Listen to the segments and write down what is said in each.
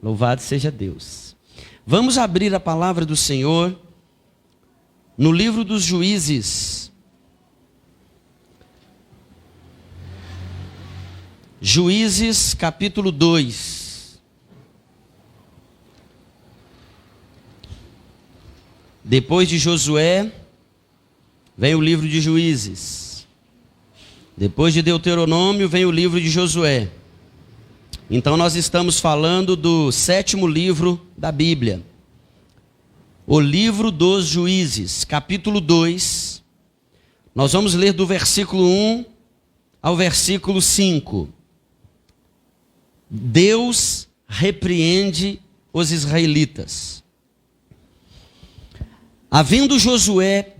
Louvado seja Deus. Vamos abrir a palavra do Senhor no livro dos Juízes. Juízes, capítulo 2. Depois de Josué, vem o livro de Juízes. Depois de Deuteronômio, vem o livro de Josué. Então nós estamos falando do 7º livro da Bíblia. O livro dos Juízes, capítulo 2. Nós vamos ler do versículo 1 ao versículo 5. Deus repreende os israelitas. Havendo Josué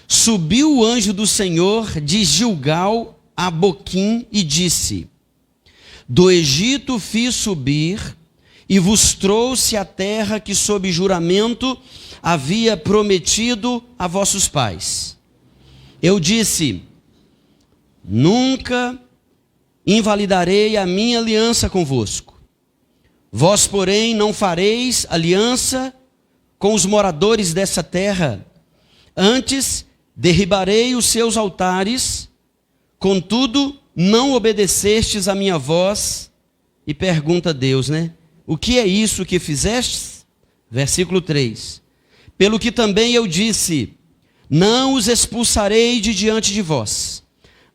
subiu o anjo do Senhor de Gilgal a Boquim e disse: do Egito fiz subir e vos trouxe a terra que sob juramento havia prometido a vossos pais. Eu disse: nunca invalidarei a minha aliança convosco. Vós, porém, não fareis aliança com os moradores dessa terra. Antes, derribarei os seus altares. Contudo, não obedecestes a minha voz. E pergunta Deus, o que é isso que fizestes? Versículo 3. Pelo que também eu disse: não os expulsarei de diante de vós.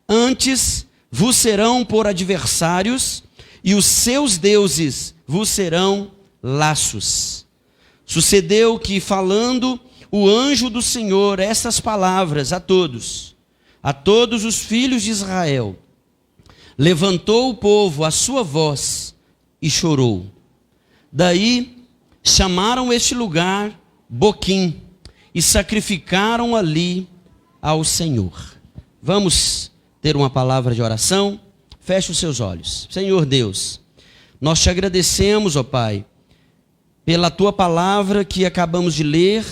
Antes, vos serão por adversários, e os seus deuses vos serão laços. Sucedeu que, falando o anjo do Senhor essas palavras a todos os filhos de Israel, levantou o povo a sua voz e chorou. Daí chamaram este lugar Boquim e sacrificaram ali ao Senhor. Vamos ter uma palavra de oração? Feche os seus olhos. Senhor Deus, nós te agradecemos, ó Pai, pela tua palavra que acabamos de ler.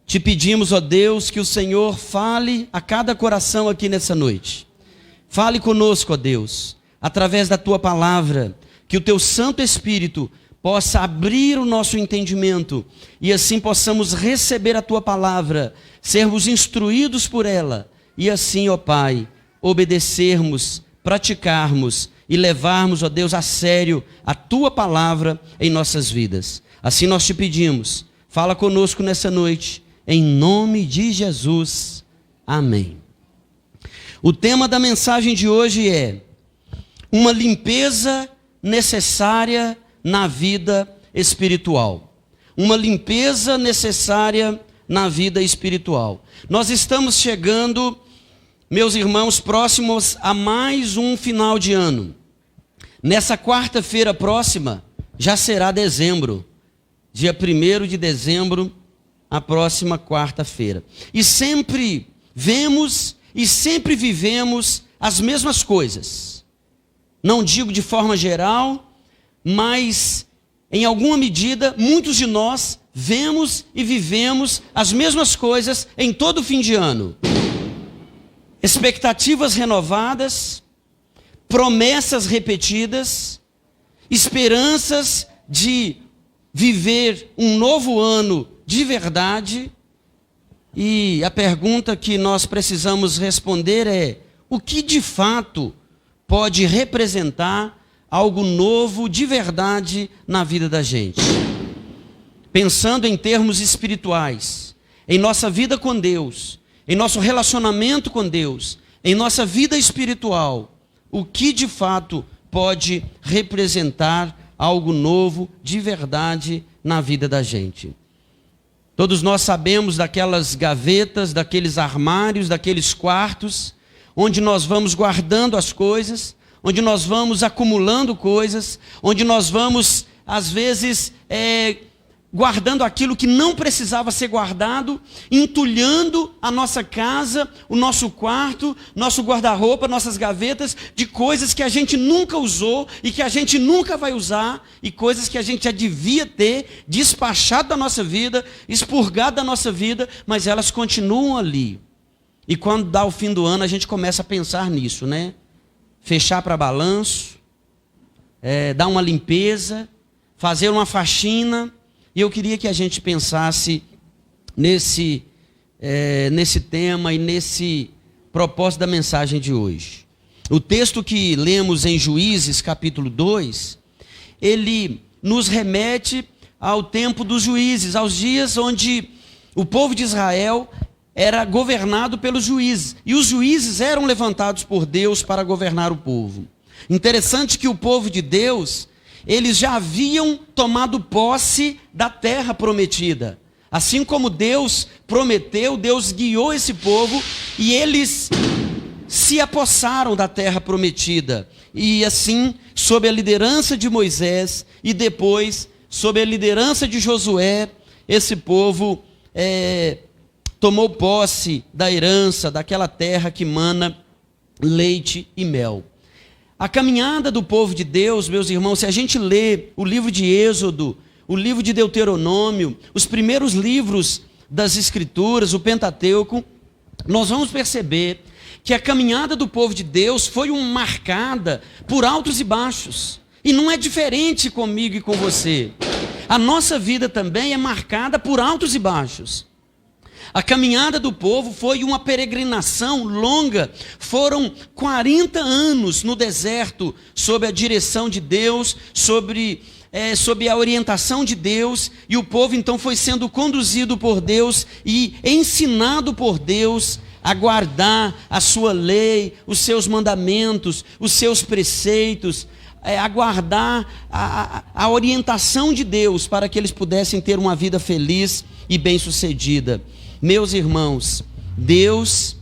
Te pedimos, ó Deus, que o Senhor fale a cada coração aqui nessa noite. Fale conosco, ó Deus, através da tua palavra, que o teu Santo Espírito possa abrir o nosso entendimento e assim possamos receber a tua palavra, sermos instruídos por ela e assim, ó Pai, obedecermos, praticarmos e levarmos, ó Deus, a sério a tua palavra em nossas vidas. Assim nós te pedimos, fala conosco nessa noite, em nome de Jesus. Amém. O tema da mensagem de hoje é uma limpeza necessária na vida espiritual. Uma limpeza necessária na vida espiritual. Nós estamos chegando, meus irmãos, próximos a mais um final de ano. Nessa quarta-feira próxima, já será dezembro. Dia 1º de dezembro, a próxima quarta-feira. E sempre vemos e sempre vivemos as mesmas coisas. Não digo de forma geral, mas em alguma medida, muitos de nós vemos e vivemos as mesmas coisas em todo fim de ano. Expectativas renovadas, promessas repetidas, esperanças de viver um novo ano de verdade. E a pergunta que nós precisamos responder é: o que de fato pode representar algo novo de verdade na vida da gente? Pensando em termos espirituais, em nossa vida com Deus, em nosso relacionamento com Deus, em nossa vida espiritual, o que de fato pode representar algo novo de verdade na vida da gente? Todos nós sabemos daquelas gavetas, daqueles armários, daqueles quartos, onde nós vamos guardando as coisas, onde nós vamos acumulando coisas, onde nós vamos, às vezes, guardando aquilo que não precisava ser guardado, entulhando a nossa casa, o nosso quarto, nosso guarda-roupa, nossas gavetas, de coisas que a gente nunca usou e que a gente nunca vai usar, e coisas que a gente já devia ter despachado da nossa vida, expurgado da nossa vida, mas elas continuam ali. E quando dá o fim do ano, a gente começa a pensar nisso, Fechar para balanço, dar uma limpeza, fazer uma faxina. E eu queria que a gente pensasse nesse tema e nesse propósito da mensagem de hoje. O texto que lemos em Juízes, capítulo 2, ele nos remete ao tempo dos juízes, aos dias onde o povo de Israel era governado pelos juízes. E os juízes eram levantados por Deus para governar o povo. Interessante que o povo de Deus, eles já haviam tomado posse da terra prometida. Assim como Deus prometeu, Deus guiou esse povo e eles se apossaram da terra prometida. E assim, sob a liderança de Moisés e depois, sob a liderança de Josué, esse povo tomou posse da herança, daquela terra que mana leite e mel. A caminhada do povo de Deus, meus irmãos, se a gente lê o livro de Êxodo, o livro de Deuteronômio, os primeiros livros das Escrituras, o Pentateuco, nós vamos perceber que a caminhada do povo de Deus foi marcada por altos e baixos. E não é diferente comigo e com você. A nossa vida também é marcada por altos e baixos. A caminhada do povo foi uma peregrinação longa. Foram 40 anos no deserto, sob a direção de Deus, sob a orientação de Deus. E o povo então foi sendo conduzido por Deus e ensinado por Deus a guardar a sua lei, os seus mandamentos, os seus preceitos, a guardar a orientação de Deus para que eles pudessem ter uma vida feliz e bem-sucedida. Meus irmãos, Deus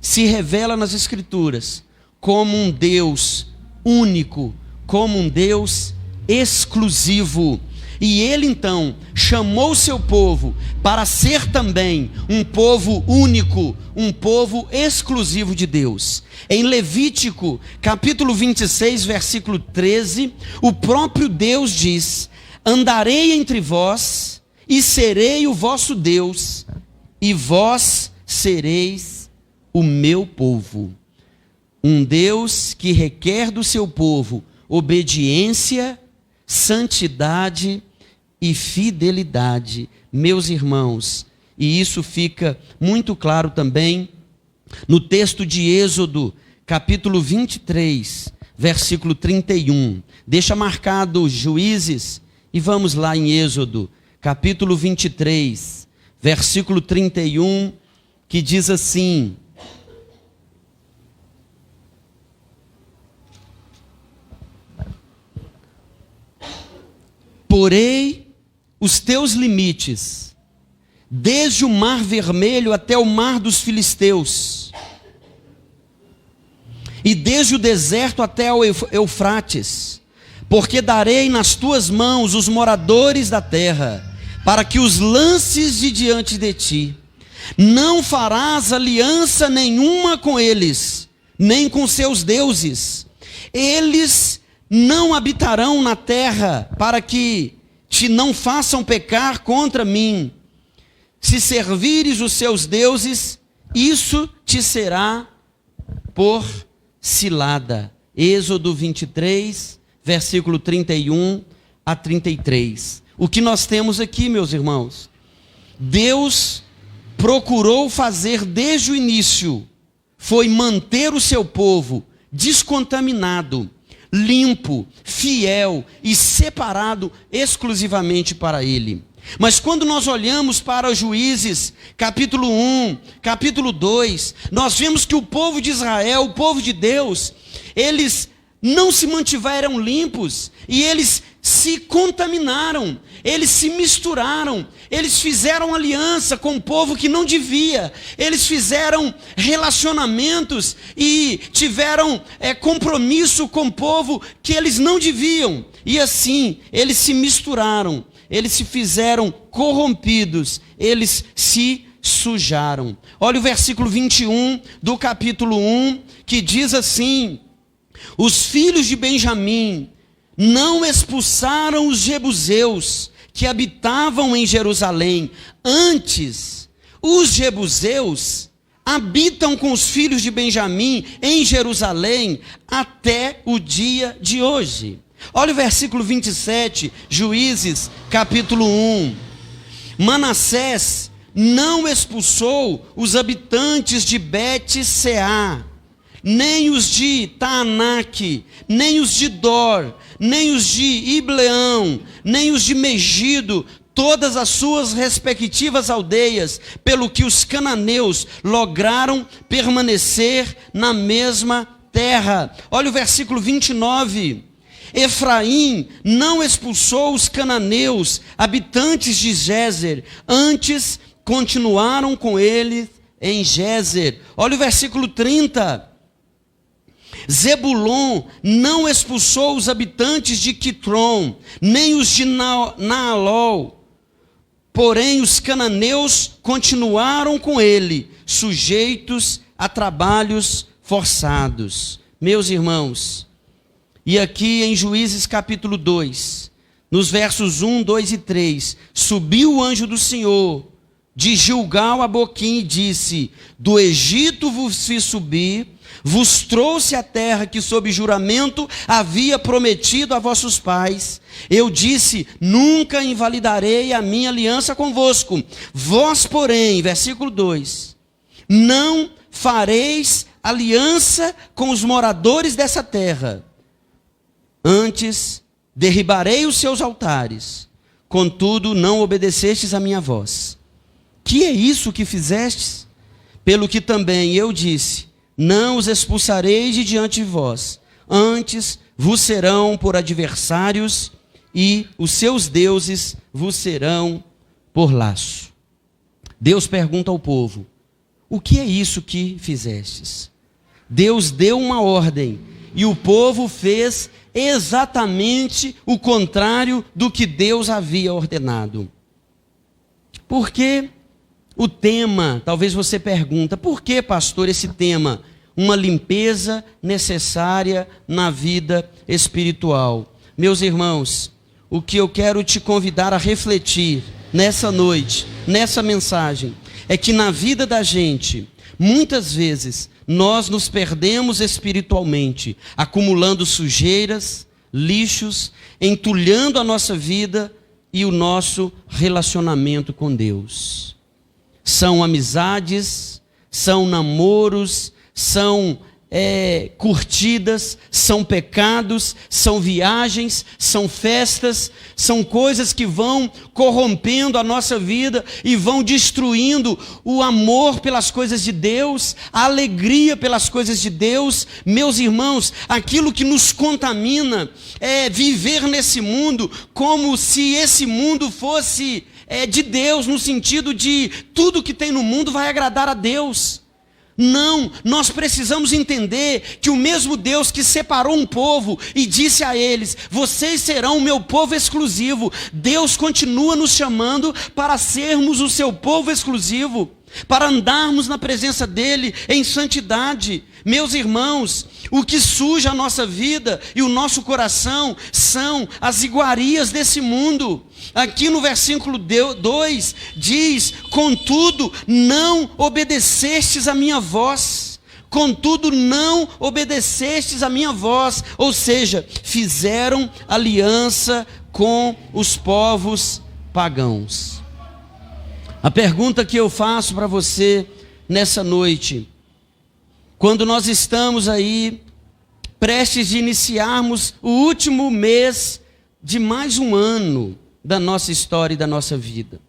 se revela nas Escrituras como um Deus único, como um Deus exclusivo. E Ele então chamou o seu povo para ser também um povo único, um povo exclusivo de Deus. Em Levítico, capítulo 26, versículo 13, o próprio Deus diz: andarei entre vós e serei o vosso Deus, e vós sereis o meu povo. Um Deus que requer do seu povo obediência, santidade e fidelidade, meus irmãos. E isso fica muito claro também no texto de Êxodo, capítulo 23, versículo 31. Deixa marcado Juízes e vamos lá em Êxodo, capítulo 23, versículo 31, que diz assim: porei os teus limites, desde o mar vermelho até o mar dos filisteus, e desde o deserto até o Eufrates, porque darei nas tuas mãos os moradores da terra, para que os lances de diante de ti. Não farás aliança nenhuma com eles, nem com seus deuses. Eles não habitarão na terra, para que te não façam pecar contra mim. Se servires os seus deuses, isso te será por cilada. Êxodo 23, versículo 31 a 33. O que nós temos aqui, meus irmãos? Deus procurou fazer desde o início, foi manter o seu povo descontaminado, limpo, fiel e separado exclusivamente para Ele. Mas quando nós olhamos para os Juízes, capítulo 1, capítulo 2, nós vemos que o povo de Israel, o povo de Deus, eles não se mantiveram limpos e eles se contaminaram, eles se misturaram, eles fizeram aliança com o povo que não devia, eles fizeram relacionamentos e tiveram compromisso com o povo que eles não deviam, e assim eles se misturaram, eles se fizeram corrompidos, eles se sujaram. Olha o versículo 21 do capítulo 1, que diz assim: os filhos de Benjamim não expulsaram os jebuseus que habitavam em Jerusalém. Antes, os jebuseus habitam com os filhos de Benjamim em Jerusalém até o dia de hoje. Olha o versículo 27, Juízes, capítulo 1. Manassés não expulsou os habitantes de Bet-Seá, nem os de Taanaque, nem os de Dor, nem os de Ibleão, nem os de Megido, todas as suas respectivas aldeias, pelo que os cananeus lograram permanecer na mesma terra. Olha o versículo 29. Efraim não expulsou os cananeus, habitantes de Gézer, antes continuaram com eles em Gézer. Olha o versículo 30. Zebulon não expulsou os habitantes de Quitron, nem os de Naalol, porém os cananeus continuaram com ele, sujeitos a trabalhos forçados. Meus irmãos, e aqui em Juízes capítulo 2, nos versos 1, 2 e 3, subiu o anjo do Senhor de Gilgal a Boquim e disse: do Egito vos fiz subir, vos trouxe a terra que sob juramento havia prometido a vossos pais. Eu disse: nunca invalidarei a minha aliança convosco. Vós, porém, versículo 2, não fareis aliança com os moradores dessa terra. Antes, derribarei os seus altares. Contudo, não obedecestes a minha voz. Que é isso que fizestes? Pelo que também eu disse: não os expulsareis de diante de vós. Antes, vos serão por adversários, e os seus deuses vos serão por laço. Deus pergunta ao povo: o que é isso que fizestes? Deus deu uma ordem, e o povo fez exatamente o contrário do que Deus havia ordenado. Por que o tema? Talvez você pergunta: por que, pastor, esse tema? Uma limpeza necessária na vida espiritual. Meus irmãos, o que eu quero te convidar a refletir nessa noite, nessa mensagem, é que na vida da gente, muitas vezes, nós nos perdemos espiritualmente, acumulando sujeiras, lixos, entulhando a nossa vida e o nosso relacionamento com Deus. São amizades, são namoros, são curtidas, são pecados, são viagens, são festas, são coisas que vão corrompendo a nossa vida e vão destruindo o amor pelas coisas de Deus, a alegria pelas coisas de Deus. Meus irmãos, aquilo que nos contamina é viver nesse mundo como se esse mundo fosse de Deus, no sentido de tudo que tem no mundo vai agradar a Deus. Não, nós precisamos entender que o mesmo Deus que separou um povo e disse a eles: vocês serão o meu povo exclusivo, Deus continua nos chamando para sermos o seu povo exclusivo, para andarmos na presença dele em santidade. Meus irmãos, o que suja a nossa vida e o nosso coração são as iguarias desse mundo. Aqui no versículo 2 diz: contudo não obedecestes a minha voz. Contudo não obedecestes a minha voz. Ou seja, fizeram aliança com os povos pagãos. A pergunta que eu faço para você nessa noite: quando nós estamos aí prestes de iniciarmos o último mês de mais um ano da nossa história e da nossa vida,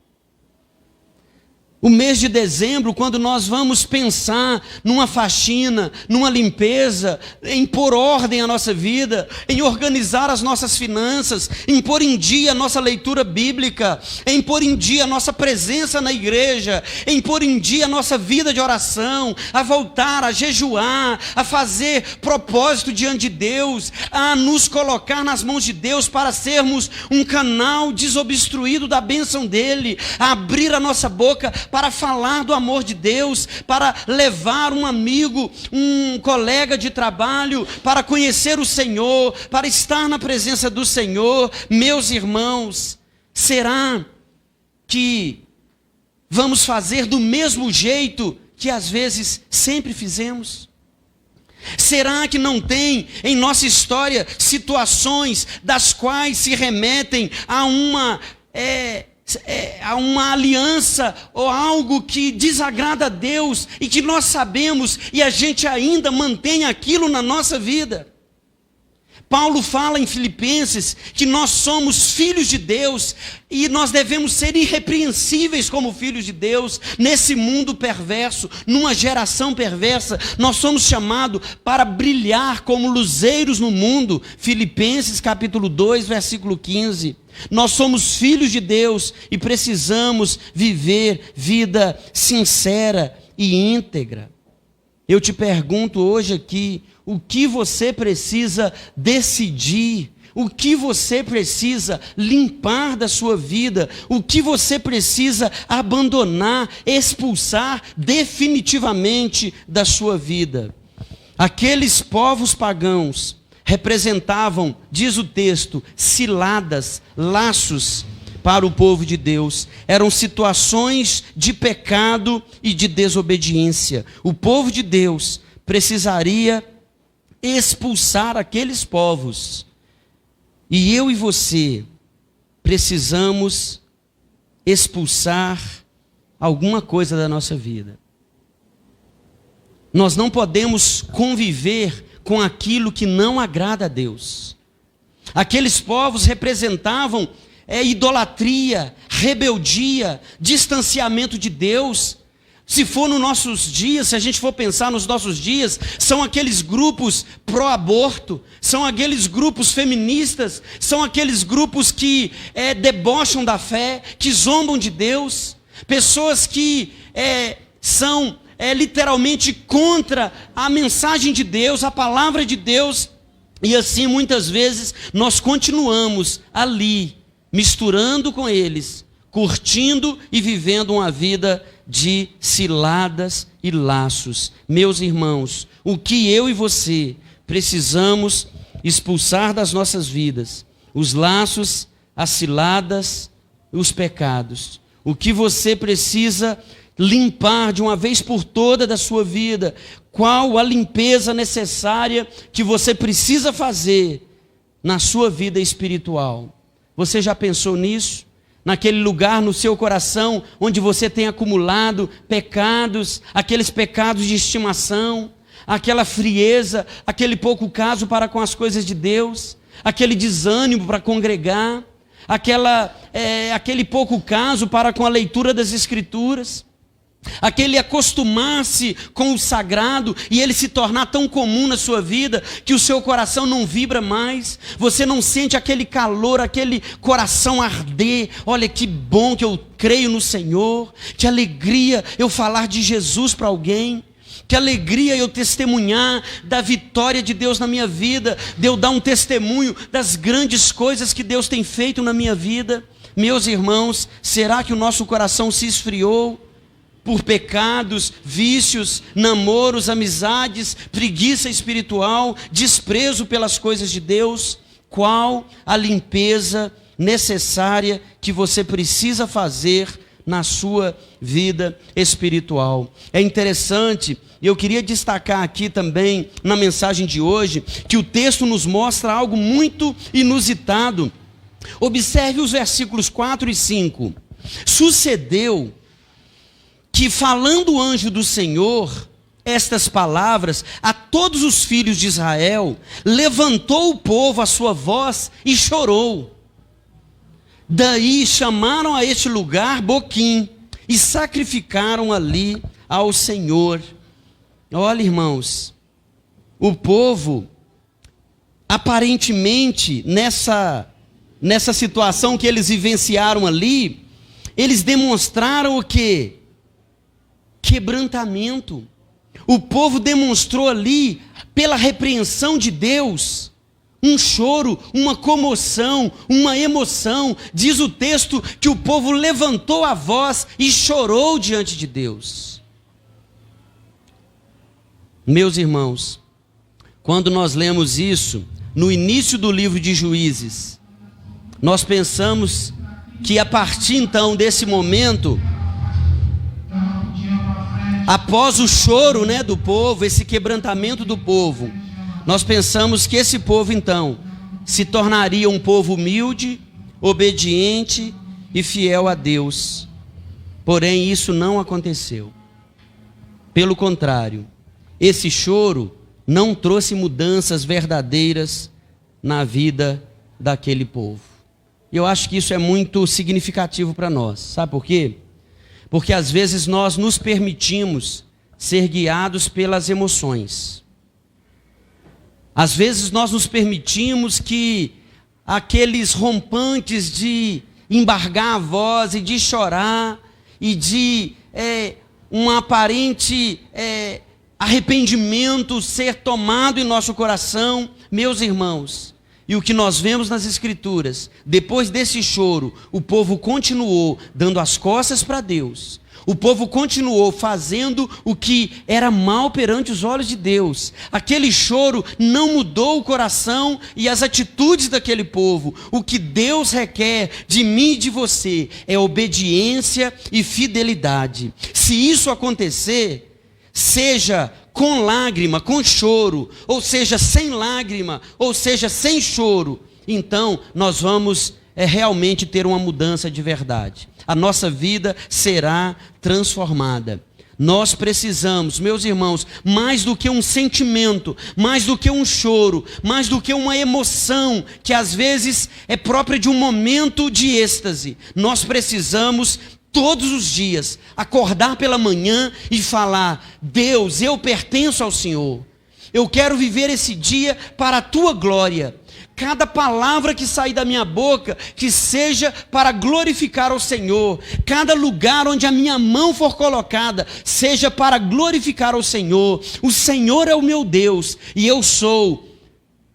o mês de dezembro, quando nós vamos pensar numa faxina, numa limpeza, em pôr ordem à nossa vida, em organizar as nossas finanças, em pôr em dia a nossa leitura bíblica, em pôr em dia a nossa presença na igreja, em pôr em dia a nossa vida de oração, a voltar a jejuar, a fazer propósito diante de Deus, a nos colocar nas mãos de Deus para sermos um canal desobstruído da bênção dele, a abrir a nossa boca para falar do amor de Deus, para levar um amigo, um colega de trabalho, para conhecer o Senhor, para estar na presença do Senhor. Meus irmãos, será que vamos fazer do mesmo jeito que às vezes sempre fizemos? Será que não tem em nossa história situações das quais se remetem a uma aliança ou algo que desagrada a Deus e que nós sabemos e a gente ainda mantém aquilo na nossa vida? Paulo fala em Filipenses que nós somos filhos de Deus e nós devemos ser irrepreensíveis como filhos de Deus nesse mundo perverso, numa geração perversa. Nós somos chamados para brilhar como luzeiros no mundo. Filipenses capítulo 2, versículo 15. Nós somos filhos de Deus e precisamos viver vida sincera e íntegra. Eu te pergunto hoje aqui, o que você precisa decidir, o que você precisa limpar da sua vida, o que você precisa abandonar, expulsar definitivamente da sua vida. Aqueles povos pagãos representavam, diz o texto, ciladas, laços para o povo de Deus. Eram situações de pecado e de desobediência. O povo de Deus precisaria expulsar aqueles povos. E eu e você precisamos expulsar alguma coisa da nossa vida. Nós não podemos conviver com aquilo que não agrada a Deus. Aqueles povos representavam idolatria, rebeldia, distanciamento de Deus. Se for nos nossos dias, se a gente for pensar nos nossos dias, são aqueles grupos pró-aborto, são aqueles grupos feministas, são aqueles grupos que debocham da fé, que zombam de Deus, pessoas que são literalmente contra a mensagem de Deus, a palavra de Deus, e assim muitas vezes nós continuamos ali, misturando com eles, curtindo e vivendo uma vida de ciladas e laços. Meus irmãos, o que eu e você precisamos expulsar das nossas vidas? Os laços, as ciladas, os pecados. O que você precisa limpar de uma vez por toda da sua vida? Qual a limpeza necessária que você precisa fazer na sua vida espiritual? Você já pensou nisso? Naquele lugar no seu coração onde você tem acumulado pecados, aqueles pecados de estimação, aquela frieza, aquele pouco caso para com as coisas de Deus, aquele desânimo para congregar, aquele pouco caso para com a leitura das Escrituras, aquele acostumar-se com o sagrado e ele se tornar tão comum na sua vida que o seu coração não vibra mais, você não sente aquele calor, aquele coração arder. Olha que bom que eu creio no Senhor, que alegria eu falar de Jesus para alguém, que alegria eu testemunhar da vitória de Deus na minha vida, de eu dar um testemunho das grandes coisas que Deus tem feito na minha vida. Meus irmãos, será que o nosso coração se esfriou por pecados, vícios, namoros, amizades, preguiça espiritual, desprezo pelas coisas de Deus? Qual a limpeza necessária que você precisa fazer na sua vida espiritual? É interessante, e eu queria destacar aqui também na mensagem de hoje, que o texto nos mostra algo muito inusitado. Observe os versículos 4 e 5. Sucedeu que, falando o anjo do Senhor estas palavras a todos os filhos de Israel, levantou o povo a sua voz e chorou. Daí chamaram a este lugar Boquim e sacrificaram ali ao Senhor. Olha, irmãos, o povo, aparentemente, nessa situação que eles vivenciaram ali, eles demonstraram o quê? Quebrantamento. O povo demonstrou ali, pela repreensão de Deus, um choro, uma comoção, uma emoção. Diz o texto que o povo levantou a voz e chorou diante de Deus. Meus irmãos, quando nós lemos isso, no início do livro de Juízes, nós pensamos que a partir então desse momento, Após o choro, né, do povo, esse quebrantamento do povo, nós pensamos que esse povo então se tornaria um povo humilde, obediente e fiel a Deus. Porém, isso não aconteceu. Pelo contrário, esse choro não trouxe mudanças verdadeiras na vida daquele povo. E eu acho que isso é muito significativo para nós. Sabe por quê? Porque às vezes nós nos permitimos ser guiados pelas emoções. Às vezes nós nos permitimos que aqueles rompantes de embargar a voz e de chorar e de um aparente arrependimento ser tomado em nosso coração, meus irmãos. E o que nós vemos nas Escrituras, depois desse choro, o povo continuou dando as costas para Deus. O povo continuou fazendo o que era mal perante os olhos de Deus. Aquele choro não mudou o coração e as atitudes daquele povo. O que Deus requer de mim e de você é obediência e fidelidade. Se isso acontecer, seja com lágrima, com choro, ou seja, sem lágrima, ou seja, sem choro, então nós vamos realmente ter uma mudança de verdade. A nossa vida será transformada. Nós precisamos, meus irmãos, mais do que um sentimento, mais do que um choro, mais do que uma emoção, que às vezes é própria de um momento de êxtase, nós precisamos todos os dias acordar pela manhã e falar: Deus, eu pertenço ao Senhor, eu quero viver esse dia para a tua glória. Cada palavra que sair da minha boca, que seja para glorificar ao Senhor. Cada lugar onde a minha mão for colocada, seja para glorificar ao Senhor. O Senhor é o meu Deus, e eu sou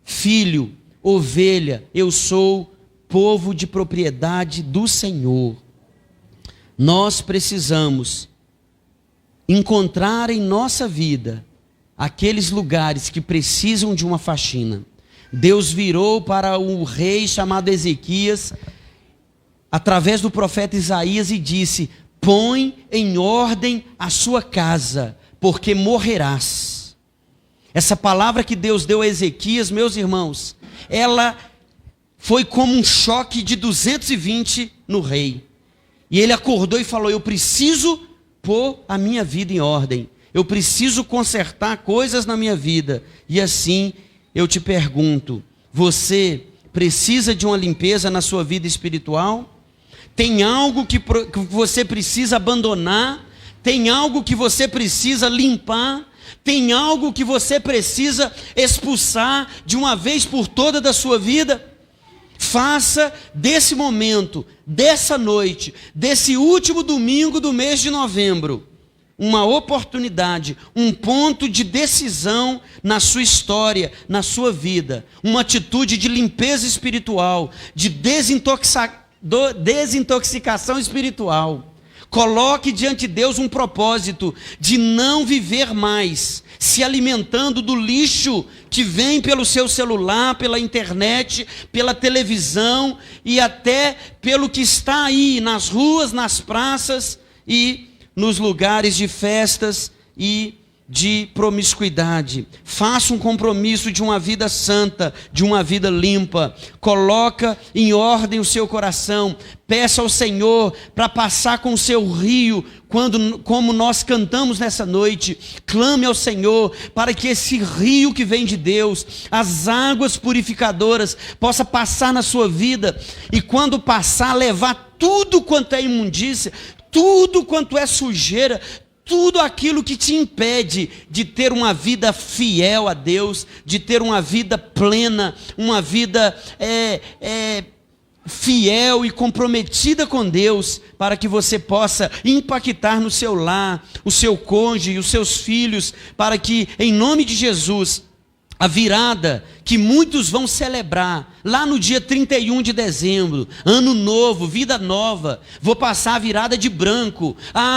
filho, ovelha, eu sou povo de propriedade do Senhor. Nós precisamos encontrar em nossa vida aqueles lugares que precisam de uma faxina. Deus virou para o rei chamado Ezequias, através do profeta Isaías, e disse: põe em ordem a sua casa, porque morrerás. Essa palavra que Deus deu a Ezequias, meus irmãos, ela foi como um choque de 220 no rei. E ele acordou e falou: eu preciso pôr a minha vida em ordem, eu preciso consertar coisas na minha vida. E assim eu te pergunto, você precisa de uma limpeza na sua vida espiritual? Tem algo que você precisa abandonar? Tem algo que você precisa limpar? Tem algo que você precisa expulsar de uma vez por toda da sua vida? Faça desse momento, dessa noite, desse último domingo do mês de novembro, uma oportunidade, um ponto de decisão na sua história, na sua vida. Uma atitude de limpeza espiritual, de desintoxicação espiritual. Coloque diante de Deus um propósito de não viver mais se alimentando do lixo que vem pelo seu celular, pela internet, pela televisão e até pelo que está aí nas ruas, nas praças e nos lugares de festas e de promiscuidade. Faça um compromisso de uma vida santa, de uma vida limpa. Coloca em ordem o seu coração. Peça ao Senhor para passar com o seu rio, como nós cantamos nessa noite. Clame ao Senhor para que esse rio que vem de Deus, as águas purificadoras, possa passar na sua vida. E quando passar, levar tudo quanto é imundícia, tudo quanto é sujeira, tudo aquilo que te impede de ter uma vida fiel a Deus, de ter uma vida plena, uma vida fiel e comprometida com Deus, para que você possa impactar no seu lar, o seu cônjuge, os seus filhos, para que, em nome de Jesus, a virada que muitos vão celebrar lá no dia 31 de dezembro, ano novo, vida nova, vou passar a virada de branco,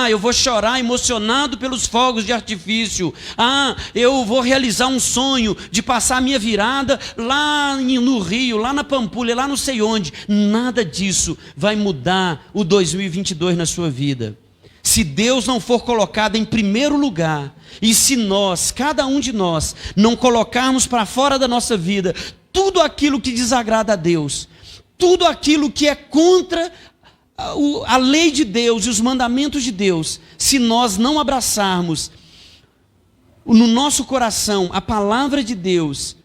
eu vou chorar emocionado pelos fogos de artifício, eu vou realizar um sonho de passar a minha virada lá no Rio, lá na Pampulha, lá não sei onde. Nada disso vai mudar o 2022 na sua vida. Se Deus não for colocado em primeiro lugar, e se nós, cada um de nós, não colocarmos para fora da nossa vida tudo aquilo que desagrada a Deus, tudo aquilo que é contra a lei de Deus e os mandamentos de Deus, se nós não abraçarmos no nosso coração a palavra de Deus,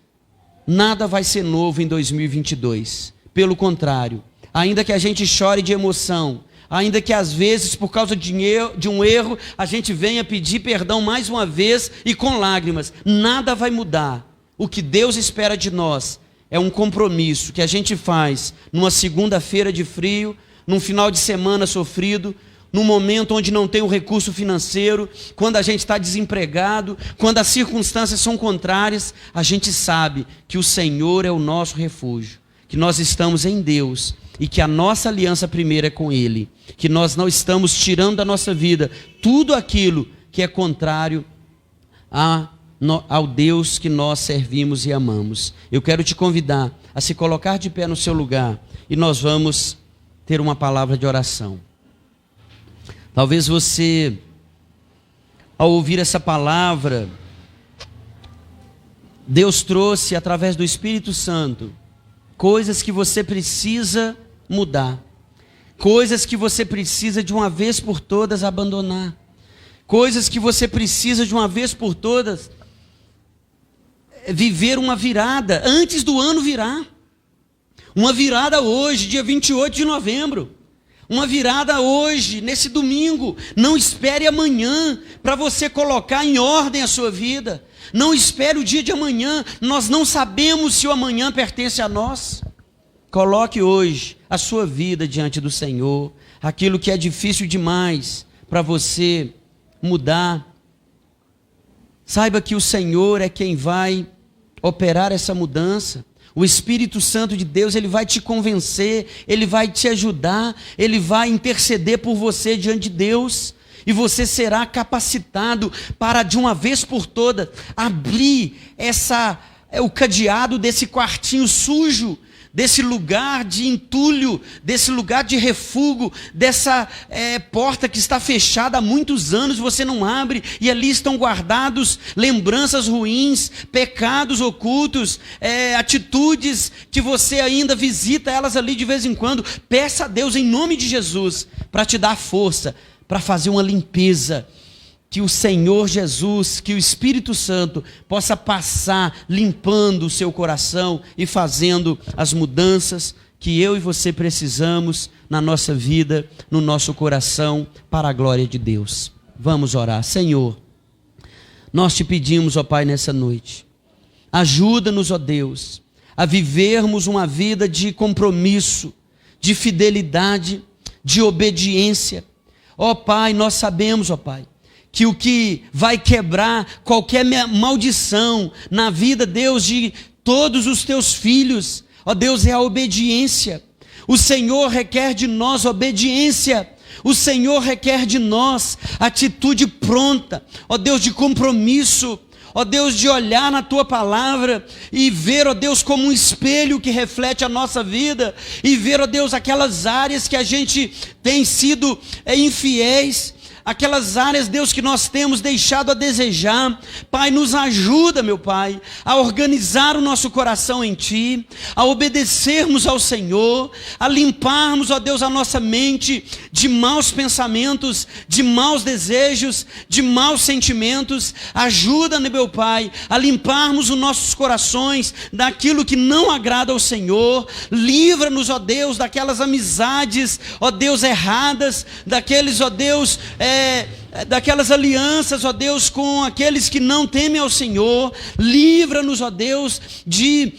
nada vai ser novo em 2022. Pelo contrário, ainda que a gente chore de emoção, ainda que às vezes por causa de um erro a gente venha pedir perdão mais uma vez e com lágrimas, nada vai mudar. O que Deus espera de nós é um compromisso que a gente faz numa segunda-feira de frio, num final de semana sofrido, num momento onde não tem o recurso financeiro, quando a gente está desempregado, quando as circunstâncias são contrárias, a gente sabe que o Senhor é o nosso refúgio, que nós estamos em Deus e que a nossa aliança primeira é com Ele, que nós não estamos tirando da nossa vida tudo aquilo que é contrário ao Deus que nós servimos e amamos. Eu quero te convidar a se colocar de pé no seu lugar e nós vamos ter uma palavra de oração. Talvez você, ao ouvir essa palavra, Deus trouxe através do Espírito Santo coisas que você precisa mudar, coisas que você precisa de uma vez por todas abandonar, coisas que você precisa de uma vez por todas viver uma virada antes do ano virar. Uma virada hoje, dia 28 de novembro. Uma virada hoje, nesse domingo. Não espere amanhã para você colocar em ordem a sua vida. Não espere o dia de amanhã. Nós não sabemos se o amanhã pertence a nós. Coloque hoje a sua vida diante do Senhor. Aquilo que é difícil demais para você mudar. Saiba que o Senhor é quem vai operar essa mudança. O Espírito Santo de Deus, ele vai te convencer, ele vai te ajudar, ele vai interceder por você diante de Deus, e você será capacitado para, de uma vez por todas, abrir o cadeado desse quartinho sujo, desse lugar de entulho, desse lugar de refúgio, dessa porta que está fechada há muitos anos, você não abre, e ali estão guardados lembranças ruins, pecados ocultos, atitudes que você ainda visita elas ali de vez em quando. Peça a Deus em nome de Jesus para te dar força, para fazer uma limpeza. Que o Senhor Jesus, que o Espírito Santo possa passar limpando o seu coração e fazendo as mudanças que eu e você precisamos na nossa vida, no nosso coração, para a glória de Deus. Vamos orar. Senhor, nós te pedimos, ó Pai, nessa noite, ajuda-nos, ó Deus, a vivermos uma vida de compromisso, de fidelidade, de obediência. Ó Pai, nós sabemos, ó Pai, que o que vai quebrar qualquer maldição na vida, Deus, de todos os teus filhos, ó Deus, é a obediência. O Senhor requer de nós obediência. O Senhor requer de nós atitude pronta, ó Deus, de compromisso, ó Deus, de olhar na Tua palavra e ver, ó Deus, como um espelho que reflete a nossa vida, e ver, ó Deus, aquelas áreas que a gente tem sido infiéis, aquelas áreas, Deus, que nós temos deixado a desejar. Pai, nos ajuda, meu Pai, a organizar o nosso coração em Ti, a obedecermos ao Senhor, a limparmos, ó Deus, a nossa mente de maus pensamentos, de maus desejos, de maus sentimentos. Ajuda-nos, meu Pai, a limparmos os nossos corações daquilo que não agrada ao Senhor. Livra-nos, ó Deus, daquelas amizades, ó Deus, erradas, daqueles, ó Deus, daquelas alianças, ó Deus, com aqueles que não temem ao Senhor. Livra-nos, ó Deus, de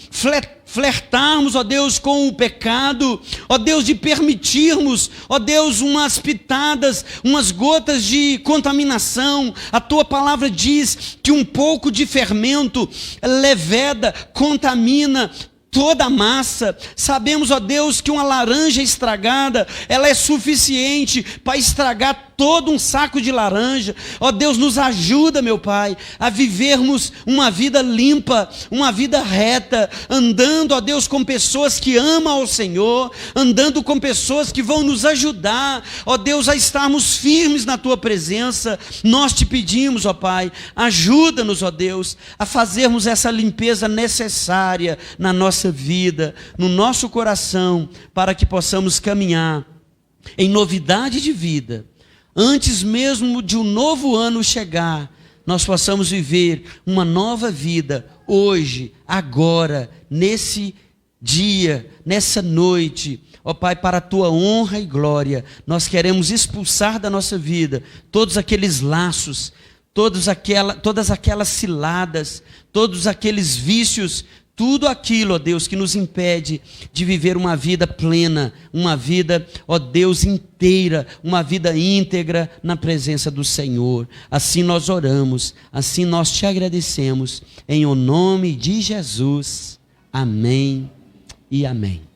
flertarmos, ó Deus, com o pecado, ó Deus, de permitirmos, ó Deus, umas pitadas, umas gotas de contaminação. A Tua palavra diz que um pouco de fermento leveda, contamina toda a massa. Sabemos, ó Deus, que uma laranja estragada, ela é suficiente para estragar todo um saco de laranja. Ó Deus, nos ajuda, meu Pai, a vivermos uma vida limpa, uma vida reta, andando, ó Deus, com pessoas que amam ao Senhor, andando com pessoas que vão nos ajudar, ó Deus, a estarmos firmes na Tua presença. Nós te pedimos, ó Pai, ajuda-nos, ó Deus, a fazermos essa limpeza necessária na nossa vida, no nosso coração, para que possamos caminhar em novidade de vida. Antes mesmo de um novo ano chegar, nós possamos viver uma nova vida, hoje, agora, nesse dia, nessa noite. Ó Pai, para a Tua honra e glória, nós queremos expulsar da nossa vida todos aqueles laços, todas aquelas ciladas, todos aqueles vícios, tudo aquilo, ó Deus, que nos impede de viver uma vida plena, uma vida, ó Deus, inteira, uma vida íntegra na presença do Senhor. Assim nós oramos, assim nós te agradecemos, em o nome de Jesus. Amém e amém.